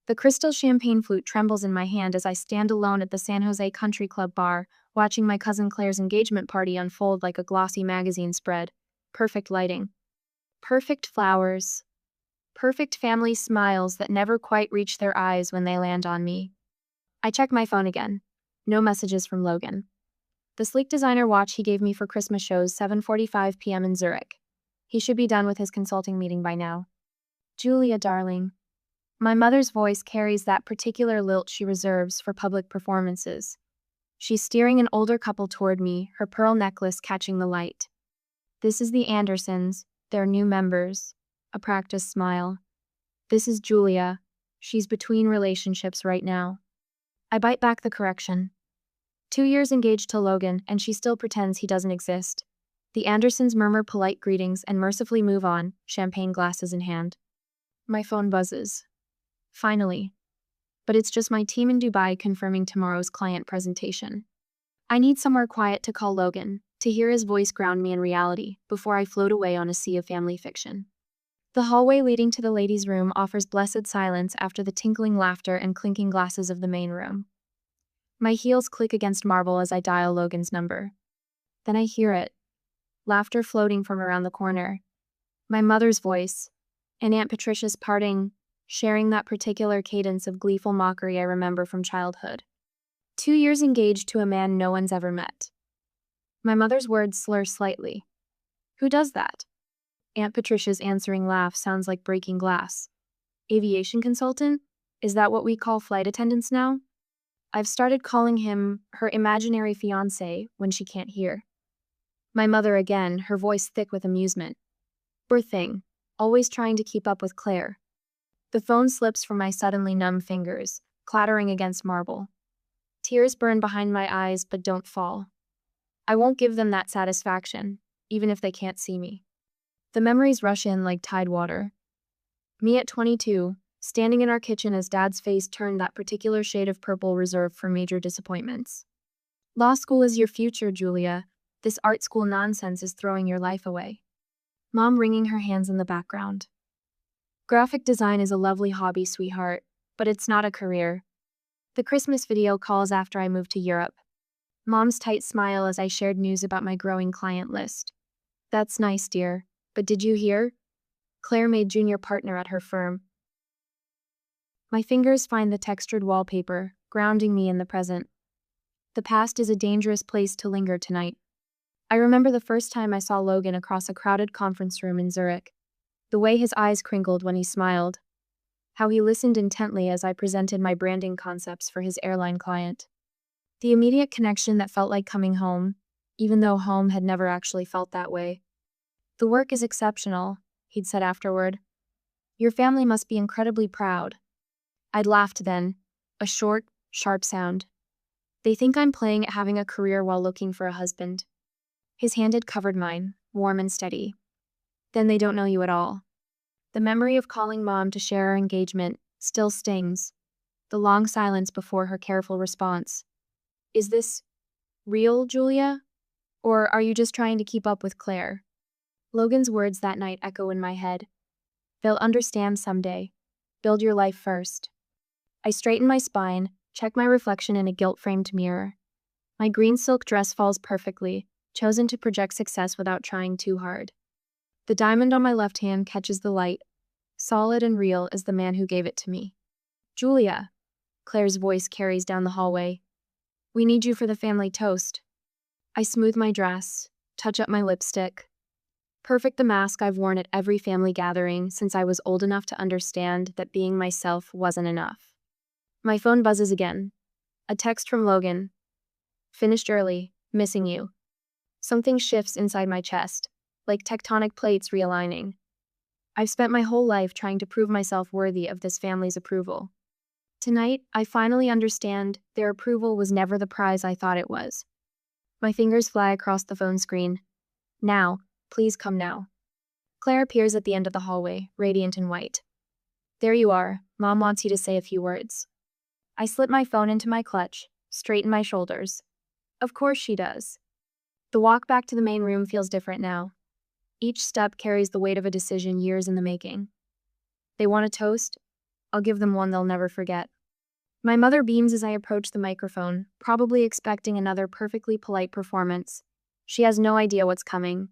The crystal champagne flute trembles in my hand as I stand alone at the San Jose Country Club bar, watching my cousin Claire's engagement party unfold like a glossy magazine spread. Perfect lighting. Perfect flowers. Perfect family smiles that never quite reach their eyes when they land on me. I check my phone again. No messages from Logan. The sleek designer watch he gave me for Christmas shows 7:45 p.m. in Zurich. He should be done with his consulting meeting by now. Julia, darling. My mother's voice carries that particular lilt she reserves for public performances. She's steering an older couple toward me, her pearl necklace catching the light. This is the Andersons, their new members. A practiced smile. This is Julia. She's between relationships right now. I bite back the correction. 2 years engaged to Logan, and she still pretends he doesn't exist. The Andersons murmur polite greetings and mercifully move on, champagne glasses in hand. My phone buzzes. Finally. But it's just my team in Dubai confirming tomorrow's client presentation. I need somewhere quiet to call Logan, to hear his voice ground me in reality, before I float away on a sea of family fiction. The hallway leading to the ladies' room offers blessed silence after the tinkling laughter and clinking glasses of the main room. My heels click against marble as I dial Logan's number. Then I hear it. Laughter floating from around the corner. My mother's voice, and Aunt Patricia's parting, sharing that particular cadence of gleeful mockery I remember from childhood. 2 years engaged to a man no one's ever met. My mother's words slur slightly. Who does that? Aunt Patricia's answering laugh sounds like breaking glass. Aviation consultant? Is that what we call flight attendants now? I've started calling him her imaginary fiancé when she can't hear. My mother again, her voice thick with amusement. Poor thing, always trying to keep up with Claire. The phone slips from my suddenly numb fingers, clattering against marble. Tears burn behind my eyes but don't fall. I won't give them that satisfaction, even if they can't see me. The memories rush in like tide water. Me at 22, standing in our kitchen as Dad's face turned that particular shade of purple reserved for major disappointments. Law school is your future, Julia. This art school nonsense is throwing your life away. Mom wringing her hands in the background. Graphic design is a lovely hobby, sweetheart, but it's not a career. The Christmas video calls after I moved to Europe. Mom's tight smile as I shared news about my growing client list. That's nice, dear, but did you hear? Claire made junior partner at her firm. My fingers find the textured wallpaper, grounding me in the present. The past is a dangerous place to linger tonight. I remember the first time I saw Logan across a crowded conference room in Zurich. The way his eyes crinkled when he smiled. How he listened intently as I presented my branding concepts for his airline client. The immediate connection that felt like coming home, even though home had never actually felt that way. The work is exceptional, he'd said afterward. Your family must be incredibly proud. I'd laughed then, a short, sharp sound. They think I'm playing at having a career while looking for a husband. His hand had covered mine, warm and steady. Then they don't know you at all. The memory of calling Mom to share our engagement still stings. The long silence before her careful response. Is this real, Julia? Or are you just trying to keep up with Claire? Logan's words that night echo in my head. They'll understand someday. Build your life first. I straighten my spine, check my reflection in a gilt-framed mirror. My green silk dress falls perfectly, chosen to project success without trying too hard. The diamond on my left hand catches the light, solid and real as the man who gave it to me. Julia, Claire's voice carries down the hallway. We need you for the family toast. I smooth my dress, touch up my lipstick. Perfect the mask I've worn at every family gathering since I was old enough to understand that being myself wasn't enough. My phone buzzes again. A text from Logan. Finished early, missing you. Something shifts inside my chest, like tectonic plates realigning. I've spent my whole life trying to prove myself worthy of this family's approval. Tonight, I finally understand their approval was never the prize I thought it was. My fingers fly across the phone screen. Now, please come now. Claire appears at the end of the hallway, radiant in white. There you are. Mom wants you to say a few words. I slip my phone into my clutch, straighten my shoulders. Of course she does. The walk back to the main room feels different now. Each step carries the weight of a decision years in the making. They want a toast? I'll give them one they'll never forget. My mother beams as I approach the microphone, probably expecting another perfectly polite performance. She has no idea what's coming.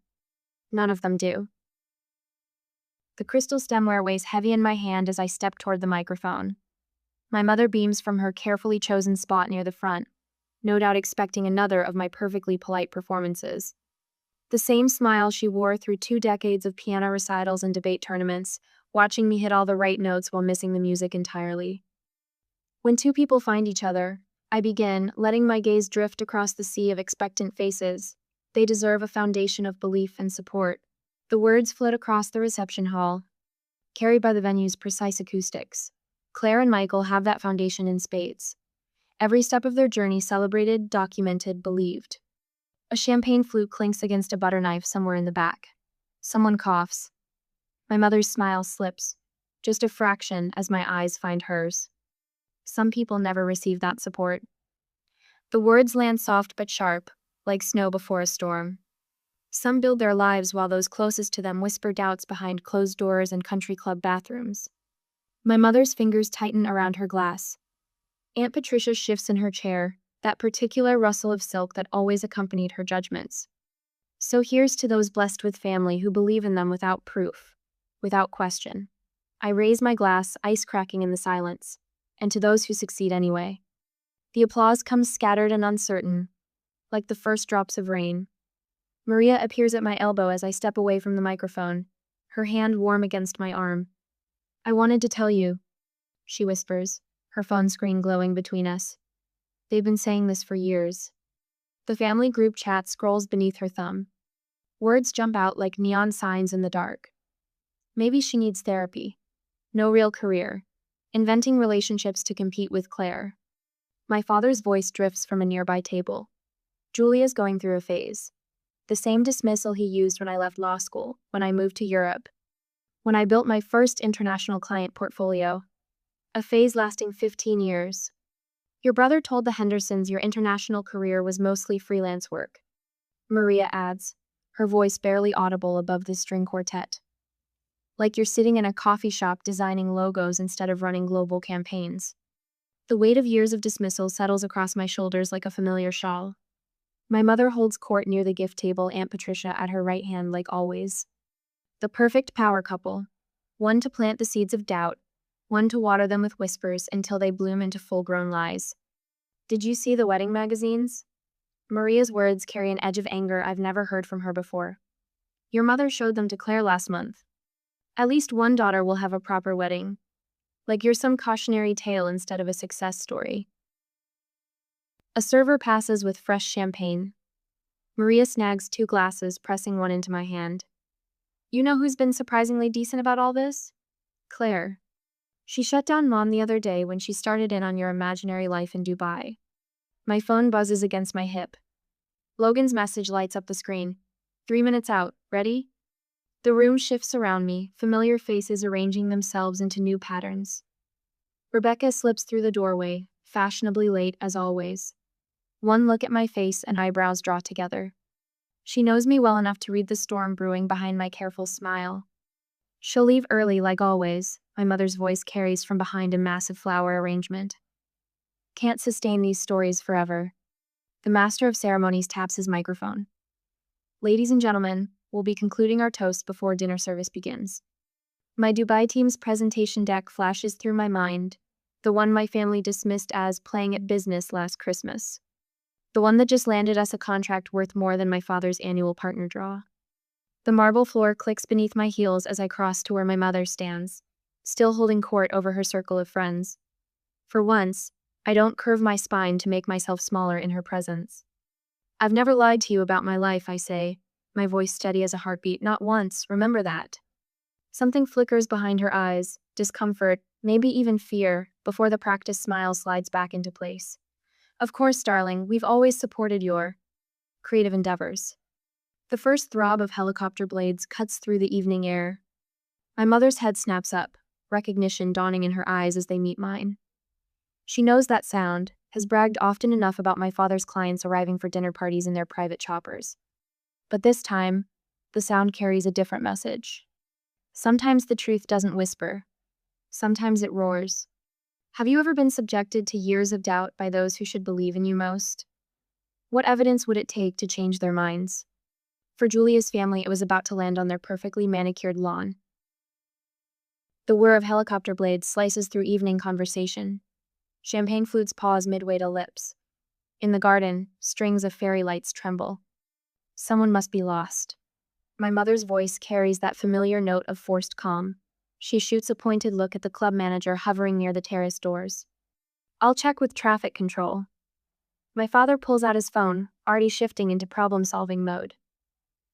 None of them do. The crystal stemware weighs heavy in my hand as I step toward the microphone. My mother beams from her carefully chosen spot near the front, no doubt expecting another of my perfectly polite performances. The same smile she wore through 2 decades of piano recitals and debate tournaments, watching me hit all the right notes while missing the music entirely. When two people find each other, I begin, letting my gaze drift across the sea of expectant faces. They deserve a foundation of belief and support. The words float across the reception hall, carried by the venue's precise acoustics. Claire and Michael have that foundation in spades. Every step of their journey celebrated, documented, believed. A champagne flute clinks against a butter knife somewhere in the back. Someone coughs. My mother's smile slips, just a fraction as my eyes find hers. Some people never receive that support. The words land soft but sharp, like snow before a storm. Some build their lives while those closest to them whisper doubts behind closed doors and country club bathrooms. My mother's fingers tighten around her glass. Aunt Patricia shifts in her chair, that particular rustle of silk that always accompanied her judgments. So here's to those blessed with family who believe in them without proof, without question. I raise my glass, ice cracking in the silence, and to those who succeed anyway. The applause comes scattered and uncertain, like the first drops of rain. Maria appears at my elbow as I step away from the microphone, her hand warm against my arm. I wanted to tell you, she whispers, her phone screen glowing between us. They've been saying this for years. The family group chat scrolls beneath her thumb. Words jump out like neon signs in the dark. Maybe she needs therapy. No real career. Inventing relationships to compete with Claire. My father's voice drifts from a nearby table. Julia's going through a phase. The same dismissal he used when I left law school, when I moved to Europe, when I built my first international client portfolio. A phase lasting 15 years. Your brother told the Hendersons your international career was mostly freelance work. Maria adds, her voice barely audible above the string quartet. Like you're sitting in a coffee shop designing logos instead of running global campaigns. The weight of years of dismissal settles across my shoulders like a familiar shawl. My mother holds court near the gift table, Aunt Patricia at her right hand like always. The perfect power couple. One to plant the seeds of doubt, one to water them with whispers until they bloom into full-grown lies. Did you see the wedding magazines? Maria's words carry an edge of anger I've never heard from her before. Your mother showed them to Claire last month. At least one daughter will have a proper wedding. Like you're some cautionary tale instead of a success story. A server passes with fresh champagne. Maria snags 2 glasses, pressing one into my hand. You know who's been surprisingly decent about all this? Claire. She shut down Mom the other day when she started in on your imaginary life in Dubai. My phone buzzes against my hip. Logan's message lights up the screen. 3 minutes out. Ready? The room shifts around me, familiar faces arranging themselves into new patterns. Rebecca slips through the doorway, fashionably late as always. One look at my face and eyebrows draw together. She knows me well enough to read the storm brewing behind my careful smile. She'll leave early like always, my mother's voice carries from behind a massive flower arrangement. Can't sustain these stories forever. The master of ceremonies taps his microphone. Ladies and gentlemen, we'll be concluding our toast before dinner service begins. My Dubai team's presentation deck flashes through my mind, the one my family dismissed as playing at business last Christmas. The one that just landed us a contract worth more than my father's annual partner draw. The marble floor clicks beneath my heels as I cross to where my mother stands, still holding court over her circle of friends. For once, I don't curve my spine to make myself smaller in her presence. I've never lied to you about my life, I say, my voice steady as a heartbeat. Not once, remember that. Something flickers behind her eyes, discomfort, maybe even fear, before the practiced smile slides back into place. Of course, darling, we've always supported your creative endeavors. The first throb of helicopter blades cuts through the evening air. My mother's head snaps up, recognition dawning in her eyes as they meet mine. She knows that sound, has bragged often enough about my father's clients arriving for dinner parties in their private choppers. But this time, the sound carries a different message. Sometimes the truth doesn't whisper. Sometimes it roars. Have you ever been subjected to years of doubt by those who should believe in you most? What evidence would it take to change their minds? For Julia's family, it was about to land on their perfectly manicured lawn. The whir of helicopter blades slices through evening conversation. Champagne flutes pause midway to lips. In the garden, strings of fairy lights tremble. Someone must be lost. My mother's voice carries that familiar note of forced calm. She shoots a pointed look at the club manager hovering near the terrace doors. I'll check with traffic control. My father pulls out his phone, already shifting into problem-solving mode.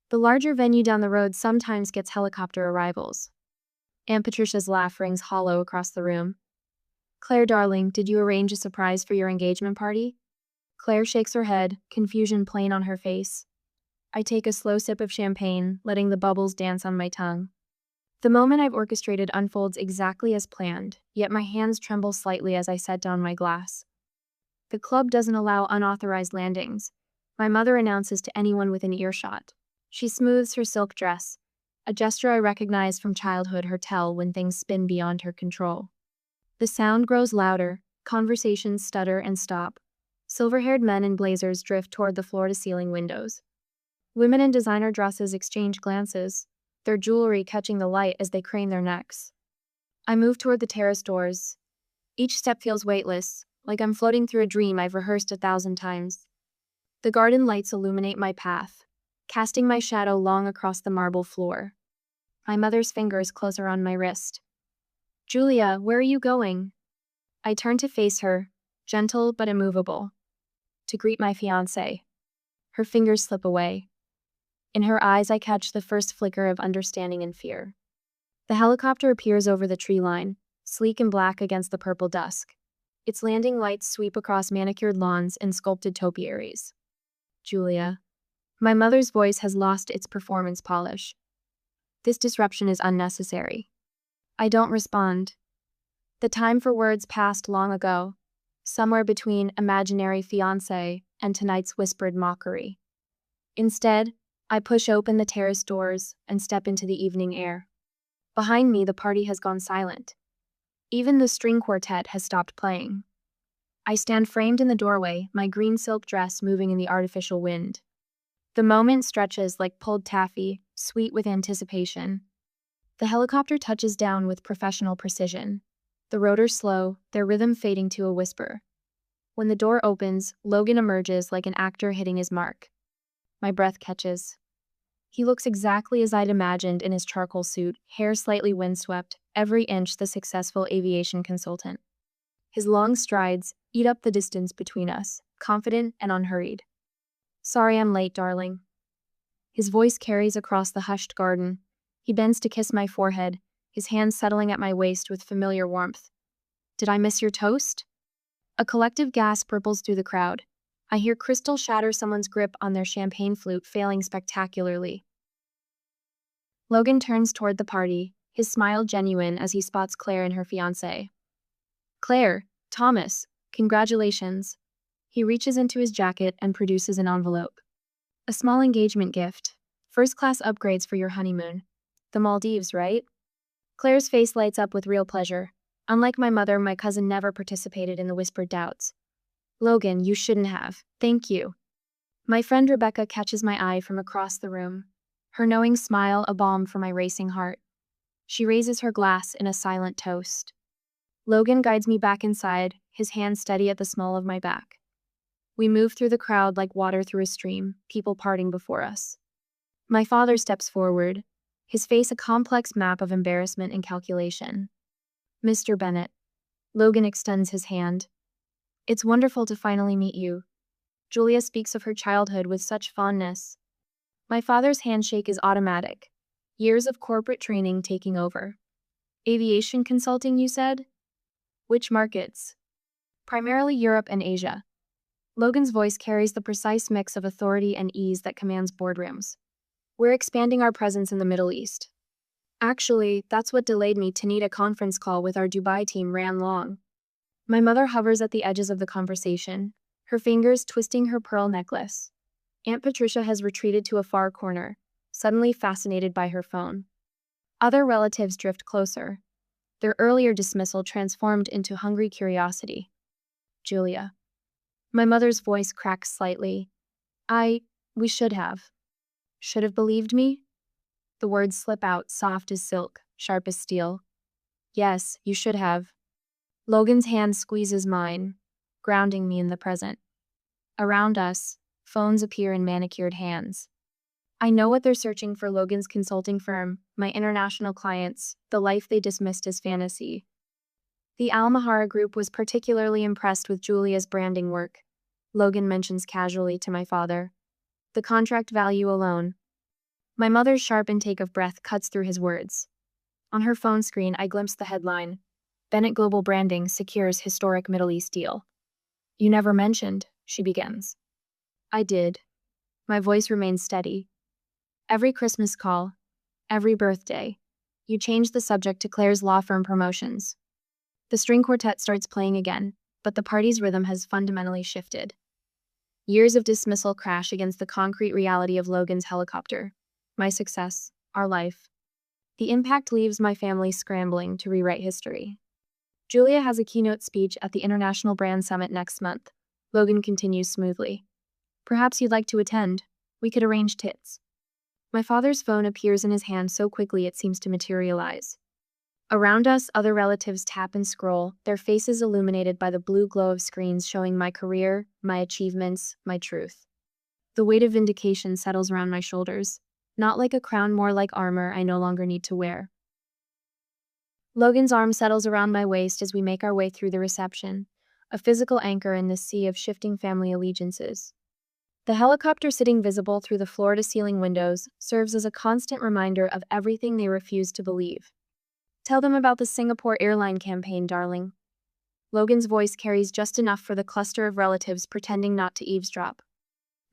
The larger venue down the road sometimes gets helicopter arrivals. Aunt Patricia's laugh rings hollow across the room. Claire, darling, did you arrange a surprise for your engagement party? Claire shakes her head, confusion plain on her face. I take a slow sip of champagne, letting the bubbles dance on my tongue. The moment I've orchestrated unfolds exactly as planned, yet my hands tremble slightly as I set down my glass. The club doesn't allow unauthorized landings. My mother announces to anyone within earshot. She smooths her silk dress, a gesture I recognize from childhood, her tell when things spin beyond her control. The sound grows louder, conversations stutter and stop. Silver-haired men in blazers drift toward the floor-to-ceiling windows. Women in designer dresses exchange glances, their jewelry catching the light as they crane their necks. I move toward the terrace doors. Each step feels weightless, like I'm floating through a dream I've rehearsed 1,000 times. The garden lights illuminate my path, casting my shadow long across the marble floor. My mother's fingers close around my wrist. Julia, where are you going? I turn to face her, gentle but immovable, to greet my fiancé. Her fingers slip away. In her eyes, I catch the first flicker of understanding and fear. The helicopter appears over the tree line, sleek and black against the purple dusk. Its landing lights sweep across manicured lawns and sculpted topiaries. Julia. My mother's voice has lost its performance polish. This disruption is unnecessary. I don't respond. The time for words passed long ago, somewhere between imaginary fiancé and tonight's whispered mockery. Instead, I push open the terrace doors and step into the evening air. Behind me, the party has gone silent. Even the string quartet has stopped playing. I stand framed in the doorway, my green silk dress moving in the artificial wind. The moment stretches like pulled taffy, sweet with anticipation. The helicopter touches down with professional precision. The rotors slow, their rhythm fading to a whisper. When the door opens, Logan emerges like an actor hitting his mark. My breath catches. He looks exactly as I'd imagined in his charcoal suit, hair slightly windswept, every inch the successful aviation consultant. His long strides eat up the distance between us, confident and unhurried. Sorry I'm late, darling. His voice carries across the hushed garden. He bends to kiss my forehead, his hands settling at my waist with familiar warmth. Did I miss your toast? A collective gasp ripples through the crowd. I hear crystal shatter someone's grip on their champagne flute, failing spectacularly. Logan turns toward the party, his smile genuine as he spots Claire and her fiancé. Claire, Thomas, congratulations. He reaches into his jacket and produces an envelope. A small engagement gift. First-class upgrades for your honeymoon. The Maldives, right? Claire's face lights up with real pleasure. Unlike my mother, my cousin never participated in the whispered doubts. Logan, you shouldn't have. Thank you. My friend Rebecca catches my eye from across the room, her knowing smile a balm for my racing heart. She raises her glass in a silent toast. Logan guides me back inside, his hand steady at the small of my back. We move through the crowd like water through a stream, people parting before us. My father steps forward, his face a complex map of embarrassment and calculation. Mr. Bennett. Logan extends his hand. It's wonderful to finally meet you. Julia speaks of her childhood with such fondness. My father's handshake is automatic. Years of corporate training taking over. Aviation consulting, you said? Which markets? Primarily Europe and Asia. Logan's voice carries the precise mix of authority and ease that commands boardrooms. We're expanding our presence in the Middle East. Actually, that's what delayed me to need a conference call with our Dubai team ran long. My mother hovers at the edges of the conversation, her fingers twisting her pearl necklace. Aunt Patricia has retreated to a far corner, suddenly fascinated by her phone. Other relatives drift closer. Their earlier dismissal transformed into hungry curiosity. Julia. My mother's voice cracked slightly. We should have. Should have believed me? The words slip out, soft as silk, sharp as steel. Yes, you should have. Logan's hand squeezes mine, grounding me in the present. Around us, phones appear in manicured hands. I know what they're searching for: Logan's consulting firm, my international clients, the life they dismissed as fantasy. The Almahara group was particularly impressed with Julia's branding work. Logan mentions casually to my father. The contract value alone. My mother's sharp intake of breath cuts through his words. On her phone screen, I glimpse the headline: Bennett Global Branding secures historic Middle East deal. You never mentioned, she begins. I did. My voice remains steady. Every Christmas call, every birthday, you change the subject to Claire's law firm promotions. The string quartet starts playing again, but the party's rhythm has fundamentally shifted. Years of dismissal crash against the concrete reality of Logan's helicopter. My success, our life. The impact leaves my family scrambling to rewrite history. Julia has a keynote speech at the International Brand Summit next month. Logan continues smoothly. Perhaps you'd like to attend. We could arrange tits. My father's phone appears in his hand so quickly it seems to materialize. Around us, other relatives tap and scroll, their faces illuminated by the blue glow of screens showing my career, my achievements, my truth. The weight of vindication settles around my shoulders, not like a crown, more like armor I no longer need to wear. Logan's arm settles around my waist as we make our way through the reception, a physical anchor in this sea of shifting family allegiances. The helicopter sitting visible through the floor-to-ceiling windows serves as a constant reminder of everything they refuse to believe. Tell them about the Singapore airline campaign, darling. Logan's voice carries just enough for the cluster of relatives pretending not to eavesdrop.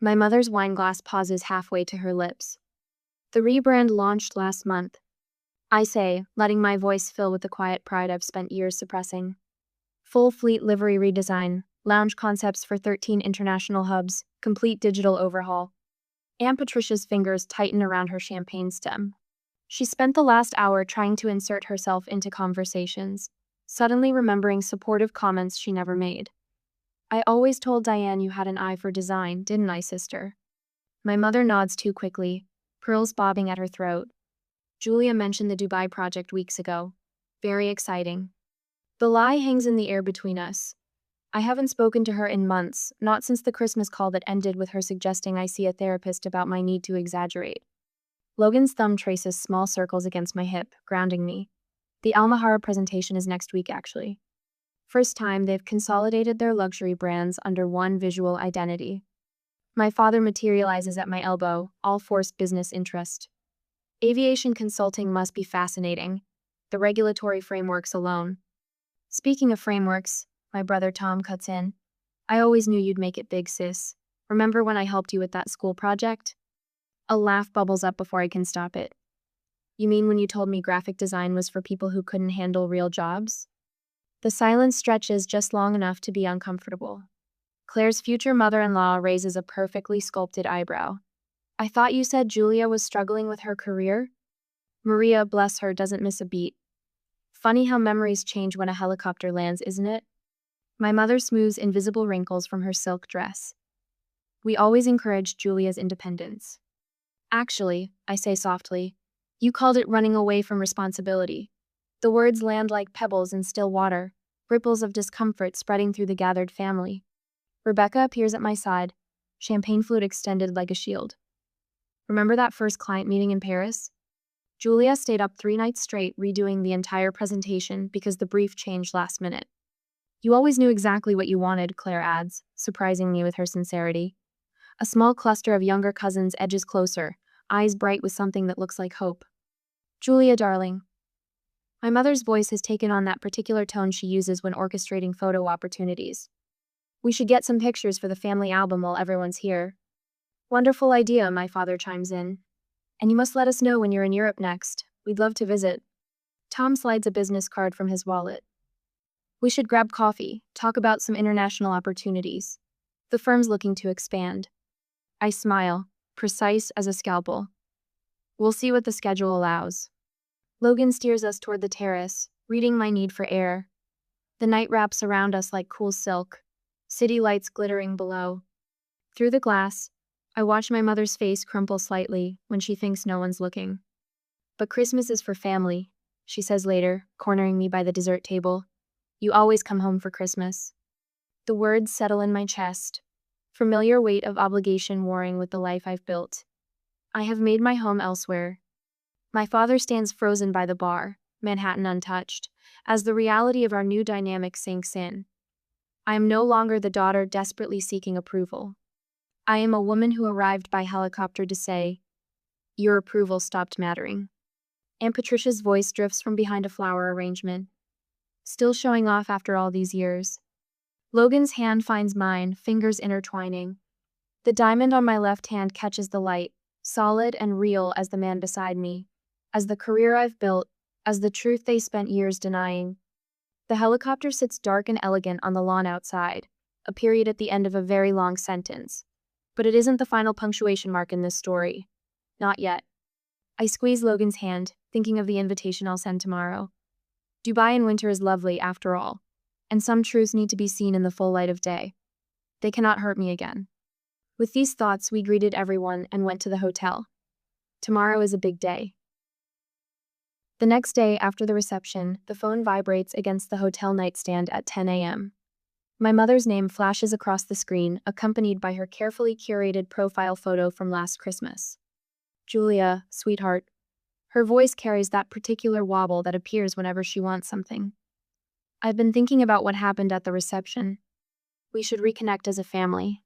My mother's wine glass pauses halfway to her lips. The rebrand launched last month, I say, letting my voice fill with the quiet pride I've spent years suppressing. Full fleet livery redesign, lounge concepts for 13 international hubs, complete digital overhaul. Aunt Patricia's fingers tighten around her champagne stem. She spent the last hour trying to insert herself into conversations, suddenly remembering supportive comments she never made. I always told Diane you had an eye for design, didn't I, sister? My mother nods too quickly, pearls bobbing at her throat. Julia mentioned the Dubai project weeks ago. Very exciting. The lie hangs in the air between us. I haven't spoken to her in months, not since the Christmas call that ended with her suggesting I see a therapist about my need to exaggerate. Logan's thumb traces small circles against my hip, grounding me. The Almahara presentation is next week, actually. First time they've consolidated their luxury brands under one visual identity. My father materializes at my elbow, all forced business interest. Aviation consulting must be fascinating. The regulatory frameworks alone. Speaking of frameworks, my brother Tom cuts in. I always knew you'd make it big, sis. Remember when I helped you with that school project? A laugh bubbles up before I can stop it. You mean when you told me graphic design was for people who couldn't handle real jobs? The silence stretches just long enough to be uncomfortable. Claire's future mother-in-law raises a perfectly sculpted eyebrow. I thought you said Julia was struggling with her career? Maria, bless her, doesn't miss a beat. Funny how memories change when a helicopter lands, isn't it? My mother smooths invisible wrinkles from her silk dress. We always encouraged Julia's independence. Actually, I say softly, you called it running away from responsibility. The words land like pebbles in still water, ripples of discomfort spreading through the gathered family. Rebecca appears at my side, champagne flute extended like a shield. Remember that first client meeting in Paris? Julia stayed up 3 nights straight redoing the entire presentation because the brief changed last minute. You always knew exactly what you wanted, Claire adds, surprising me with her sincerity. A small cluster of younger cousins edges closer, eyes bright with something that looks like hope. Julia, darling. My mother's voice has taken on that particular tone she uses when orchestrating photo opportunities. We should get some pictures for the family album while everyone's here. Wonderful idea, my father chimes in. And you must let us know when you're in Europe next. We'd love to visit. Tom slides a business card from his wallet. We should grab coffee, talk about some international opportunities. The firm's looking to expand. I smile, precise as a scalpel. We'll see what the schedule allows. Logan steers us toward the terrace, reading my need for air. The night wraps around us like cool silk, city lights glittering below. Through the glass, I watch my mother's face crumple slightly when she thinks no one's looking. But Christmas is for family, she says later, cornering me by the dessert table. You always come home for Christmas. The words settle in my chest, familiar weight of obligation warring with the life I've built. I have made my home elsewhere. My father stands frozen by the bar, Manhattan untouched, as the reality of our new dynamic sinks in. I am no longer the daughter desperately seeking approval. I am a woman who arrived by helicopter to say, your approval stopped mattering. Aunt Patricia's voice drifts from behind a flower arrangement. Still showing off after all these years. Logan's hand finds mine, fingers intertwining. The diamond on my left hand catches the light, solid and real as the man beside me, as the career I've built, as the truth they spent years denying. The helicopter sits dark and elegant on the lawn outside, a period at the end of a very long sentence. But it isn't the final punctuation mark in this story. Not yet. I squeeze Logan's hand, thinking of the invitation I'll send tomorrow. Dubai in winter is lovely, after all, and some truths need to be seen in the full light of day. They cannot hurt me again. With these thoughts, we greeted everyone and went to the hotel. Tomorrow is a big day. The next day, after the reception, the phone vibrates against the hotel nightstand at 10 a.m. My mother's name flashes across the screen, accompanied by her carefully curated profile photo from last Christmas. Julia, sweetheart. Her voice carries that particular wobble that appears whenever she wants something. I've been thinking about what happened at the reception. We should reconnect as a family.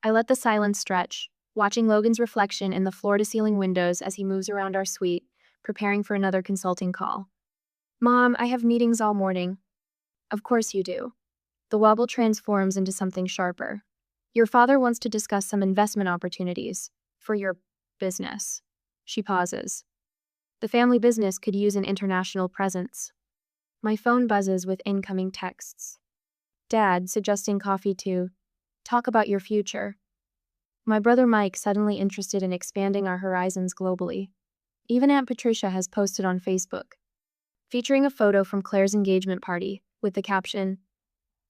I let the silence stretch, watching Logan's reflection in the floor-to-ceiling windows as he moves around our suite, preparing for another consulting call. Mom, I have meetings all morning. Of course you do. The wobble transforms into something sharper. Your father wants to discuss some investment opportunities for your business. She pauses. The family business could use an international presence. My phone buzzes with incoming texts. Dad, suggesting coffee to talk about your future. My brother Mike, suddenly interested in expanding our horizons globally. Even Aunt Patricia has posted on Facebook, featuring a photo from Claire's engagement party, with the caption,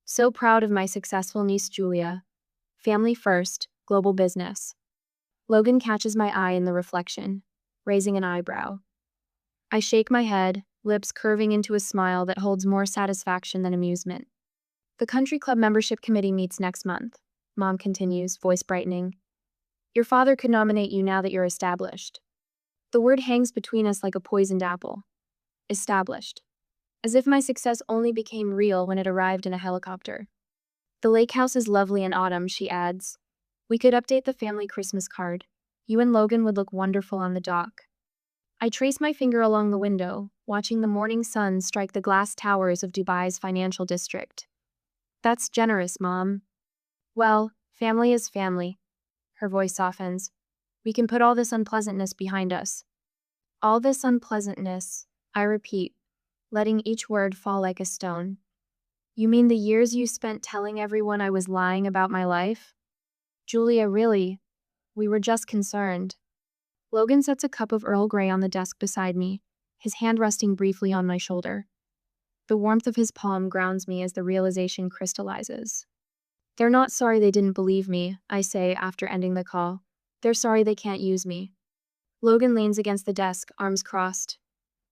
"So proud of my successful niece Julia. Family first, global business." Logan catches my eye in the reflection, raising an eyebrow. I shake my head, lips curving into a smile that holds more satisfaction than amusement. The country club membership committee meets next month, Mom continues, voice brightening. Your father could nominate you now that you're established. The word hangs between us like a poisoned apple. Established. As if my success only became real when it arrived in a helicopter. The lake house is lovely in autumn, she adds. We could update the family Christmas card. You and Logan would look wonderful on the dock. I trace my finger along the window, watching the morning sun strike the glass towers of Dubai's financial district. That's generous, Mom. Well, family is family. Her voice softens. We can put all this unpleasantness behind us. All this unpleasantness, I repeat, letting each word fall like a stone. You mean the years you spent telling everyone I was lying about my life? Julia, really? We were just concerned. Logan sets a cup of Earl Grey on the desk beside me, his hand resting briefly on my shoulder. The warmth of his palm grounds me as the realization crystallizes. They're not sorry they didn't believe me, I say after ending the call. They're sorry they can't use me. Logan leans against the desk, arms crossed.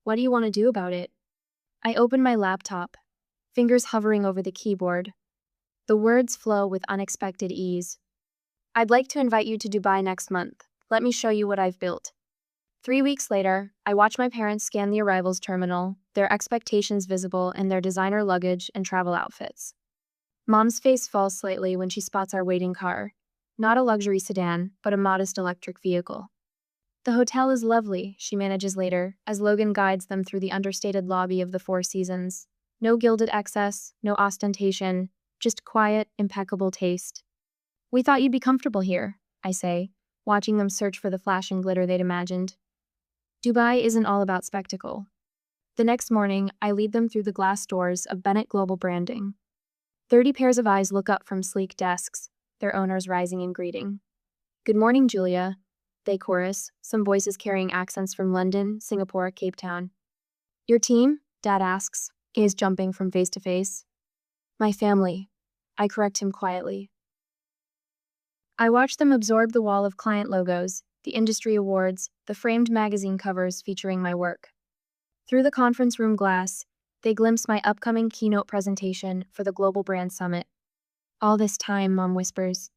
What do you want to do about it? I open my laptop, fingers hovering over the keyboard. The words flow with unexpected ease. I'd like to invite you to Dubai next month. Let me show you what I've built. 3 weeks later, I watch my parents scan the arrivals terminal, their expectations visible in their designer luggage and travel outfits. Mom's face falls slightly when she spots our waiting car. Not a luxury sedan, but a modest electric vehicle. The hotel is lovely, she manages later, as Logan guides them through the understated lobby of the Four Seasons. No gilded excess, no ostentation, just quiet, impeccable taste. We thought you'd be comfortable here, I say, watching them search for the flash and glitter they'd imagined. Dubai isn't all about spectacle. The next morning, I lead them through the glass doors of Bennett Global Branding. 30 pairs of eyes look up from sleek desks, their owners rising in greeting. Good morning, Julia, they chorus, some voices carrying accents from London, Singapore, Cape Town. Your team? Dad asks, gaze jumping from face to face. My family. I correct him quietly. I watch them absorb the wall of client logos, the industry awards, the framed magazine covers featuring my work. Through the conference room glass, they glimpse my upcoming keynote presentation for the Global Brand Summit. All this time, Mom whispers,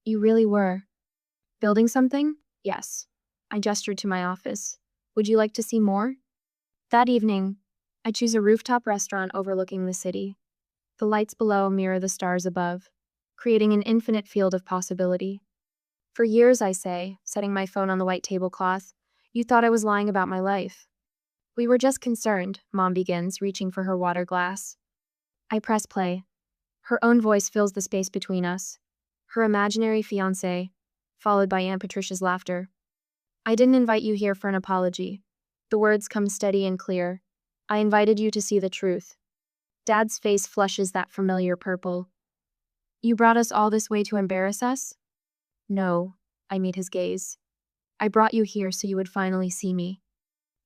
you really were. Building something? Yes. I gestured to my office. Would you like to see more? That evening, I choose a rooftop restaurant overlooking the city. The lights below mirror the stars above, creating an infinite field of possibility. For years, I say, setting my phone on the white tablecloth, you thought I was lying about my life. We were just concerned, Mom begins, reaching for her water glass. I press play. Her own voice fills the space between us. Her imaginary fiancé, followed by Aunt Patricia's laughter. I didn't invite you here for an apology. The words come steady and clear. I invited you to see the truth. Dad's face flushes that familiar purple. You brought us all this way to embarrass us? No, I meet his gaze. I brought you here so you would finally see me.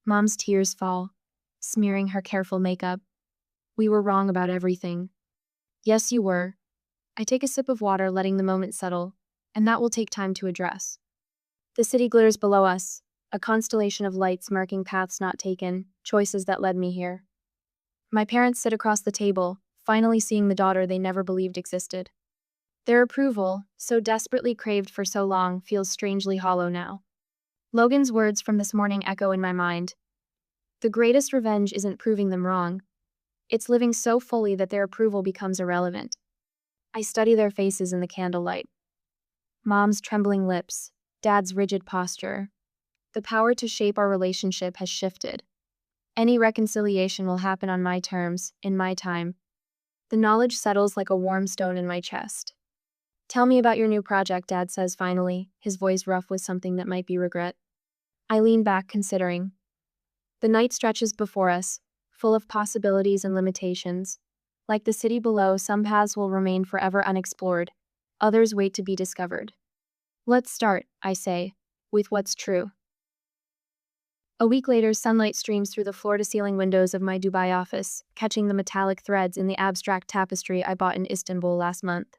Mom's tears fall, smearing her careful makeup. We were wrong about everything. Yes, you were. I take a sip of water, letting the moment settle, and that will take time to address. The city glitters below us, a constellation of lights marking paths not taken, choices that led me here. My parents sit across the table, finally seeing the daughter they never believed existed. Their approval, so desperately craved for so long, feels strangely hollow now. Logan's words from this morning echo in my mind. The greatest revenge isn't proving them wrong. It's living so fully that their approval becomes irrelevant. I study their faces in the candlelight. Mom's trembling lips, Dad's rigid posture. The power to shape our relationship has shifted. Any reconciliation will happen on my terms, in my time. The knowledge settles like a warm stone in my chest. Tell me about your new project, Dad says finally, his voice rough with something that might be regret. I lean back, considering. The night stretches before us, full of possibilities and limitations. Like the city below, some paths will remain forever unexplored. Others wait to be discovered. Let's start, I say, with what's true. A week later, sunlight streams through the floor-to-ceiling windows of my Dubai office, catching the metallic threads in the abstract tapestry I bought in Istanbul last month.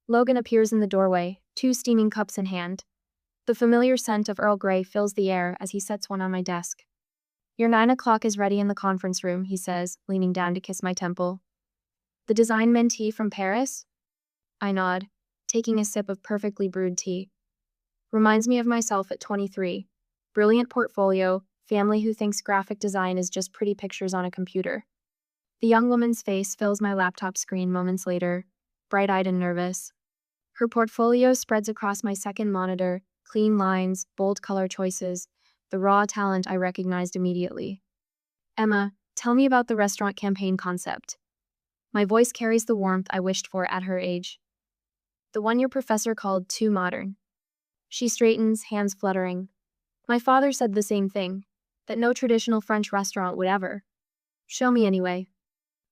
Logan appears in the doorway, 2 steaming cups in hand. The familiar scent of Earl Grey fills the air as he sets one on my desk. Your 9 o'clock is ready in the conference room, he says, leaning down to kiss my temple. The design mentee from Paris? I nod, taking a sip of perfectly brewed tea. Reminds me of myself at 23. Brilliant portfolio, family who thinks graphic design is just pretty pictures on a computer. The young woman's face fills my laptop screen moments later, bright-eyed and nervous. Her portfolio spreads across my second monitor, clean lines, bold color choices, the raw talent I recognized immediately. Emma, tell me about the restaurant campaign concept. My voice carries the warmth I wished for at her age. The one your professor called too modern. She straightens, hands fluttering. My father said the same thing, that no traditional French restaurant would ever. Show me anyway.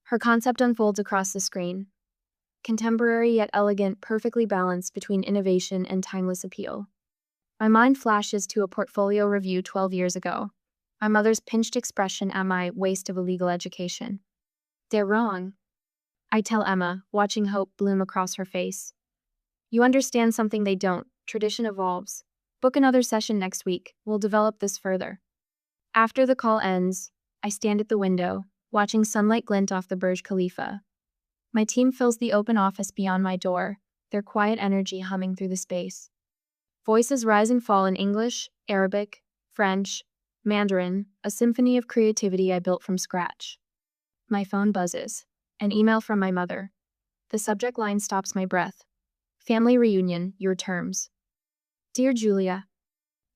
Her concept unfolds across the screen. Contemporary yet elegant, perfectly balanced between innovation and timeless appeal. My mind flashes to a portfolio review 12 years ago. My mother's pinched expression at my waste of a legal education. They're wrong. I tell Emma, watching hope bloom across her face. You understand something they don't. Tradition evolves. Book another session next week. We'll develop this further. After the call ends, I stand at the window, watching sunlight glint off the Burj Khalifa. My team fills the open office beyond my door, their quiet energy humming through the space. Voices rise and fall in English, Arabic, French, Mandarin, a symphony of creativity I built from scratch. My phone buzzes. An email from my mother. The subject line stops my breath. Family reunion, your terms. Dear Julia,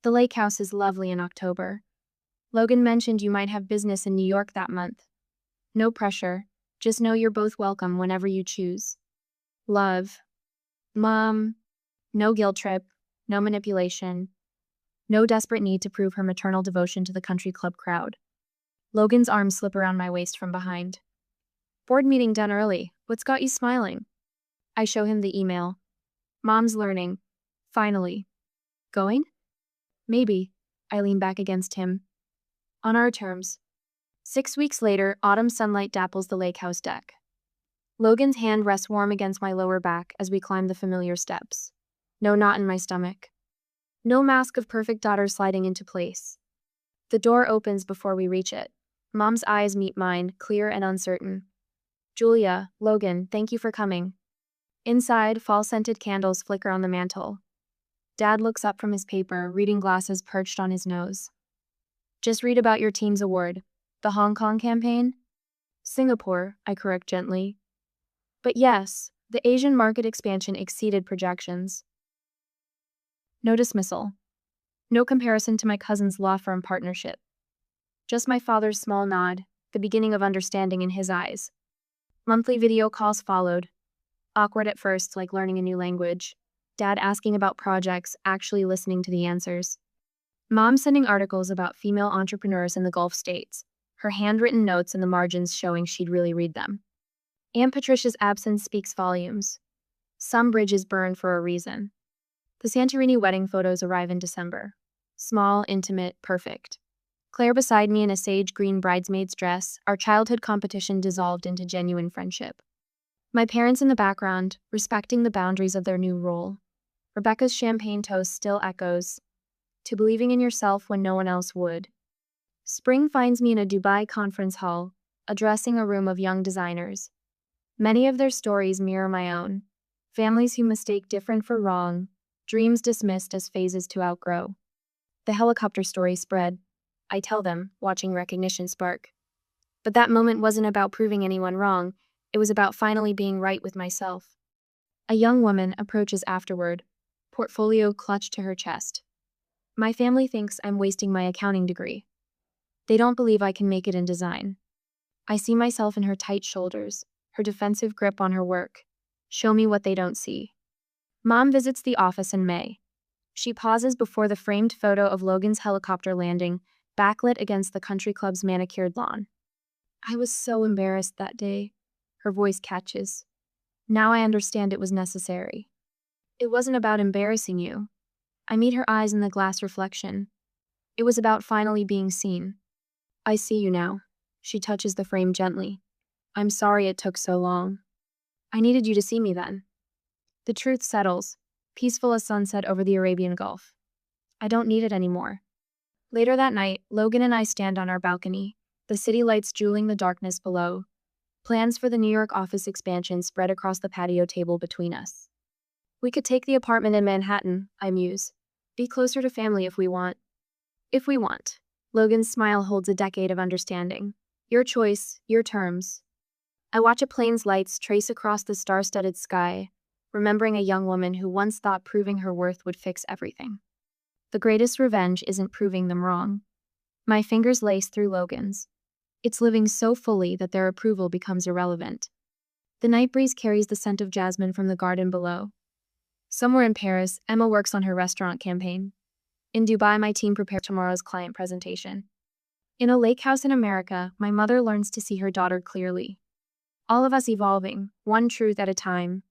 the lake house is lovely in October. Logan mentioned you might have business in New York that month. No pressure. Just know you're both welcome whenever you choose. Love. Mom. No guilt trip. No manipulation. No desperate need to prove her maternal devotion to the country club crowd. Logan's arms slip around my waist from behind. Board meeting done early. What's got you smiling? I show him the email. Mom's learning. Finally. Going? Maybe. I lean back against him. On our terms. 6 weeks later, autumn sunlight dapples the lake house deck. Logan's hand rests warm against my lower back as we climb the familiar steps. No knot in my stomach. No mask of perfect daughter sliding into place. The door opens before we reach it. Mom's eyes meet mine, clear and uncertain. Julia, Logan, thank you for coming. Inside, fall-scented candles flicker on the mantel. Dad looks up from his paper, reading glasses perched on his nose. Just read about your team's award. The Hong Kong campaign? Singapore, I correct gently. But yes, the Asian market expansion exceeded projections. No dismissal. No comparison to my cousin's law firm partnership. Just my father's small nod, the beginning of understanding in his eyes. Monthly video calls followed. Awkward at first, like learning a new language. Dad asking about projects, actually listening to the answers. Mom sending articles about female entrepreneurs in the Gulf states, her handwritten notes in the margins showing she'd really read them. Aunt Patricia's absence speaks volumes. Some bridges burn for a reason. The Santorini wedding photos arrive in December. Small, intimate, perfect. Claire beside me in a sage green bridesmaid's dress, our childhood competition dissolved into genuine friendship. My parents in the background, respecting the boundaries of their new role. Rebecca's champagne toast still echoes, to believing in yourself when no one else would. Spring finds me in a Dubai conference hall, addressing a room of young designers. Many of their stories mirror my own. Families who mistake different for wrong, dreams dismissed as phases to outgrow. The helicopter story spread. I tell them, watching recognition spark. But that moment wasn't about proving anyone wrong. It was about finally being right with myself. A young woman approaches afterward, portfolio clutched to her chest. My family thinks I'm wasting my accounting degree. They don't believe I can make it in design. I see myself in her tight shoulders, her defensive grip on her work. Show me what they don't see. Mom visits the office in May. She pauses before the framed photo of Logan's helicopter landing, backlit against the country club's manicured lawn. I was so embarrassed that day. Her voice catches. Now I understand it was necessary. It wasn't about embarrassing you. I meet her eyes in the glass reflection. It was about finally being seen. I see you now. She touches the frame gently. I'm sorry it took so long. I needed you to see me then. The truth settles, peaceful as sunset over the Arabian Gulf. I don't need it anymore. Later that night, Logan and I stand on our balcony, the city lights jeweling the darkness below. Plans for the New York office expansion spread across the patio table between us. We could take the apartment in Manhattan, I muse. Be closer to family if we want. If we want. Logan's smile holds a decade of understanding. Your choice, your terms. I watch a plane's lights trace across the star-studded sky, remembering a young woman who once thought proving her worth would fix everything. The greatest revenge isn't proving them wrong. My fingers lace through Logan's. It's living so fully that their approval becomes irrelevant. The night breeze carries the scent of jasmine from the garden below. Somewhere in Paris, Emma works on her restaurant campaign. In Dubai, my team prepares tomorrow's client presentation. In a lake house in America, my mother learns to see her daughter clearly. All of us evolving, one truth at a time,